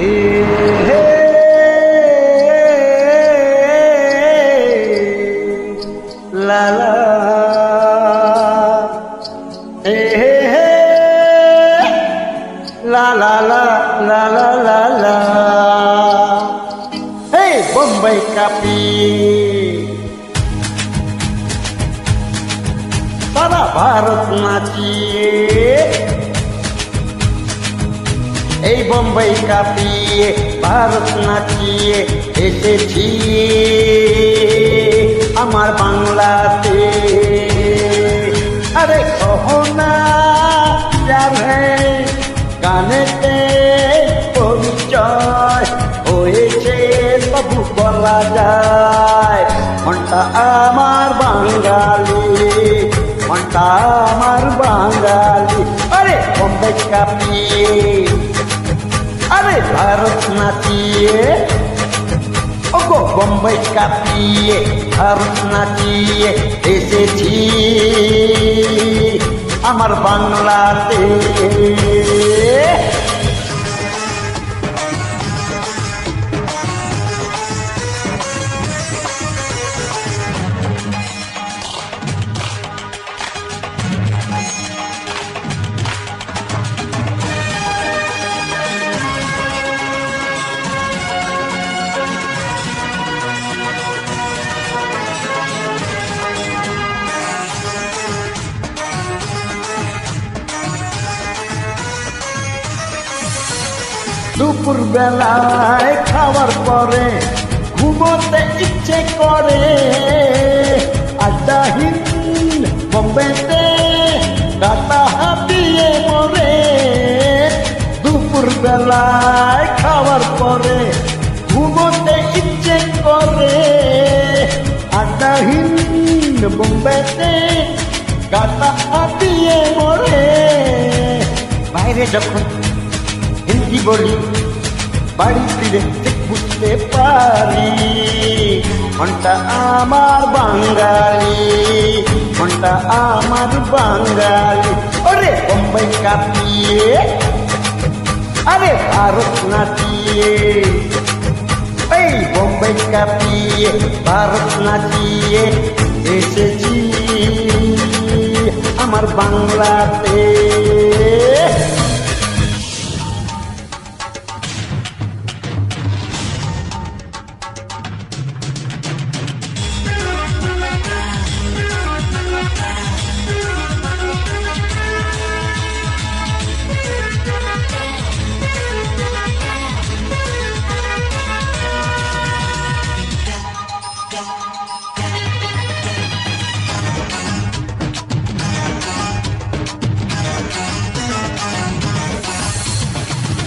এ হে লা লা এ হে লা লা লা লা লা লা লা হে বোম্বাই কাপি সারা ভারত নাচিয়ে এই বোম্বাই কাঁপিয়ে ভারত নাচিয়ে এসেছি আমার বাংলাতে। আরে কহো না যাবে গানেতে পরিচয় হয়েছে তবু বলা যায় মনটা আমার বাঙালি, মনটা আমার বাঙালি। আরে বোম্বাই কাঁপিয়ে আরে ভারত নাচিয়ে ওগো বোম্বাই কাঁপিয়ে ভারত নাচিয়ে এসেছি আমার বাংলাতে। দুপুর বেলায় খাওয়ার পরে ঘুমোতে ইচ্ছে করে আড্ডাহীন বোম্বেতে ডাটা হাতিয়ে মরে। দুপুর বেলায় খাওয়ার পরে ঘুমোতে ইচ্ছে করে আড্ডাহীন বোম্বেতে ডাটা হাতিয়ে মরে। বাইরে যখন হিন্দি বলি বাড়ি ফিরে বুঝতে পারি মনটা আমার বাঙালি, মনটা আমার বাঙালি। ওরে বোম্বাই কাঁপিয়ে আরে ভারত নাচিয়ে এই বোম্বাই কাঁপিয়ে ভারত নাচিয়ে এসেছি আমার বাংলাতে।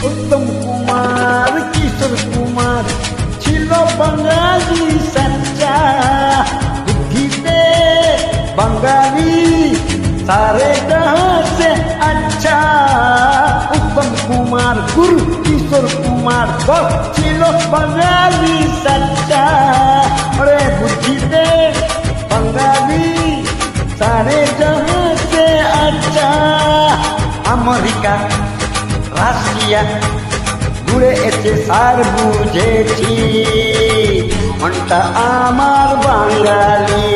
উত্তম কুমার কিশোর কুমার ছিল বাঙালি সচ্চা, বুদ্ধিতে বাঙালি সারে জহাঁ সে আচ্ছা। উত্তম কুমার গুরু কিশোর কুমার ছিল বাঙালি সচ্চা, আরে বুদ্ধিতে বাঙালি সারে জহাঁ সে আচ্ছা। আমেরিকা রাশিয়া ঘুরে এসে সার বুঝেছি মনটা আমার বাঙালি,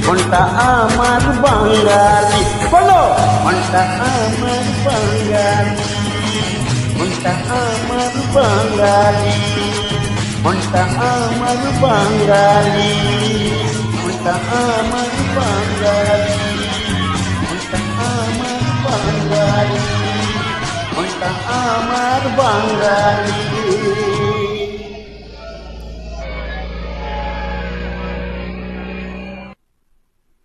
মনটা আমার বাঙালি। বলো মনটা আমার বাঙালি, মনটা আমার বাঙালি, মনটা আমার বাঙালি, মনটা আমার বাঙালি, মনটা আমার বাঙালি, মনটা আমার বাঙালি।